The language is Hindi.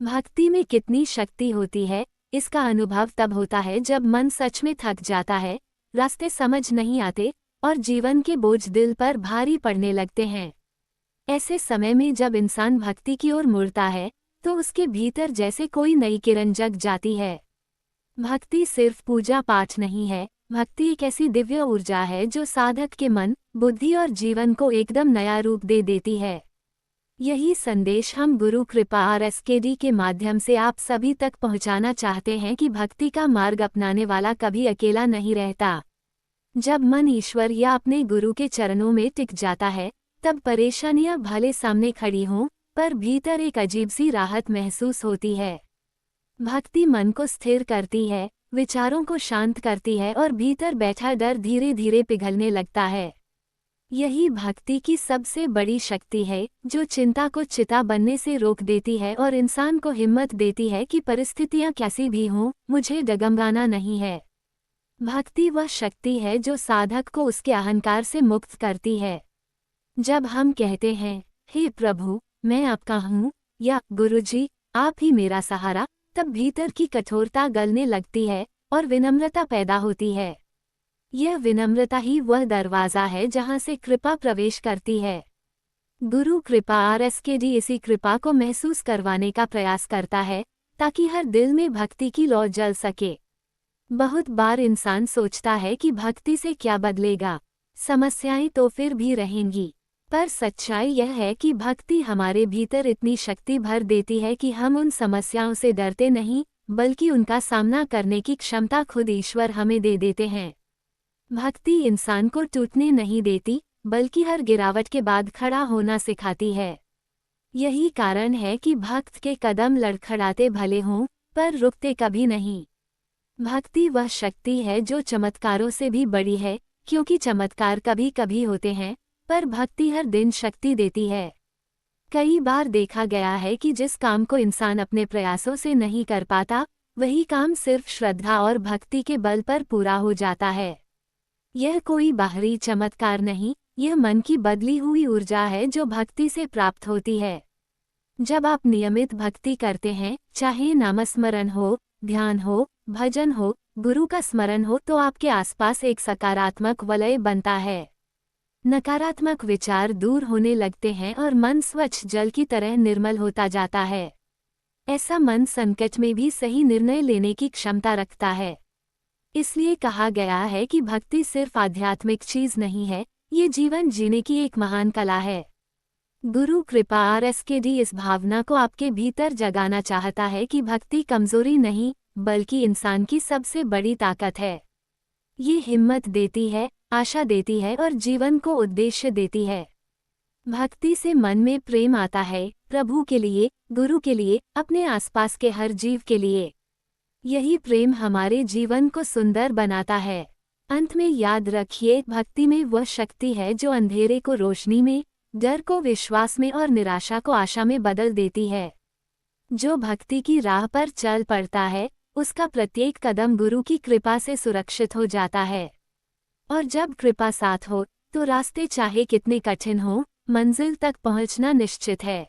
भक्ति में कितनी शक्ति होती है, इसका अनुभव तब होता है जब मन सच में थक जाता है, रास्ते समझ नहीं आते और जीवन के बोझ दिल पर भारी पड़ने लगते हैं। ऐसे समय में जब इंसान भक्ति की ओर मुड़ता है तो उसके भीतर जैसे कोई नई किरण जग जाती है। भक्ति सिर्फ पूजा पाठ नहीं है, भक्ति एक ऐसी दिव्य ऊर्जा है जो साधक के मन, बुद्धि और जीवन को एकदम नया रूप दे देती है। यही संदेश हम गुरु कृपा RSKD के माध्यम से आप सभी तक पहुंचाना चाहते हैं कि भक्ति का मार्ग अपनाने वाला कभी अकेला नहीं रहता। जब मन ईश्वर या अपने गुरु के चरणों में टिक जाता है, तब परेशानियां भले सामने खड़ी हों, पर भीतर एक अजीब सी राहत महसूस होती है। भक्ति मन को स्थिर करती है, विचारों को शांत करती है और भीतर बैठा डर धीरे धीरे पिघलने लगता है। यही भक्ति की सबसे बड़ी शक्ति है, जो चिंता को चिता बनने से रोक देती है और इंसान को हिम्मत देती है कि परिस्थितियां कैसी भी हों, मुझे डगमगाना नहीं है। भक्ति वह शक्ति है जो साधक को उसके अहंकार से मुक्त करती है। जब हम कहते हैं, हे प्रभु, मैं आपका हूँ, या गुरुजी, आप ही मेरा सहारा, तब भीतर की कठोरता गलने लगती है और विनम्रता पैदा होती है। यह विनम्रता ही वह दरवाज़ा है जहाँ से कृपा प्रवेश करती है। गुरु कृपा RSKD इसी कृपा को महसूस करवाने का प्रयास करता है, ताकि हर दिल में भक्ति की लौ जल सके। बहुत बार इंसान सोचता है कि भक्ति से क्या बदलेगा, समस्याएं तो फिर भी रहेंगी, पर सच्चाई यह है कि भक्ति हमारे भीतर इतनी शक्ति भर देती है कि हम उन समस्याओं से डरते नहीं, बल्कि उनका सामना करने की क्षमता खुद ईश्वर हमें दे देते हैं। भक्ति इंसान को टूटने नहीं देती, बल्कि हर गिरावट के बाद खड़ा होना सिखाती है। यही कारण है कि भक्त के कदम लड़खड़ाते भले हों, पर रुकते कभी नहीं। भक्ति वह शक्ति है जो चमत्कारों से भी बड़ी है, क्योंकि चमत्कार कभी कभी होते हैं, पर भक्ति हर दिन शक्ति देती है। कई बार देखा गया है कि जिस काम को इंसान अपने प्रयासों से नहीं कर पाता, वही काम सिर्फ श्रद्धा और भक्ति के बल पर पूरा हो जाता है। यह कोई बाहरी चमत्कार नहीं, यह मन की बदली हुई ऊर्जा है जो भक्ति से प्राप्त होती है। जब आप नियमित भक्ति करते हैं, चाहे नामस्मरण हो, ध्यान हो, भजन हो, गुरु का स्मरण हो, तो आपके आसपास एक सकारात्मक वलय बनता है। नकारात्मक विचार दूर होने लगते हैं और मन स्वच्छ जल की तरह निर्मल होता जाता है। ऐसा मन संकट में भी सही निर्णय लेने की क्षमता रखता है। इसलिए कहा गया है कि भक्ति सिर्फ आध्यात्मिक चीज नहीं है, ये जीवन जीने की एक महान कला है। गुरु कृपा RSKD इस भावना को आपके भीतर जगाना चाहता है कि भक्ति कमजोरी नहीं, बल्कि इंसान की सबसे बड़ी ताकत है। ये हिम्मत देती है, आशा देती है और जीवन को उद्देश्य देती है। भक्ति से मन में प्रेम आता है, प्रभु के लिए, गुरु के लिए, अपने आसपास के हर जीव के लिए। यही प्रेम हमारे जीवन को सुंदर बनाता है। अंत में याद रखिए, भक्ति में वह शक्ति है जो अंधेरे को रोशनी में, डर को विश्वास में और निराशा को आशा में बदल देती है। जो भक्ति की राह पर चल पड़ता है, उसका प्रत्येक कदम गुरु की कृपा से सुरक्षित हो जाता है। और जब कृपा साथ हो, तो रास्ते चाहे कितने कठिन हों, मंजिल तक पहुंचना निश्चित है।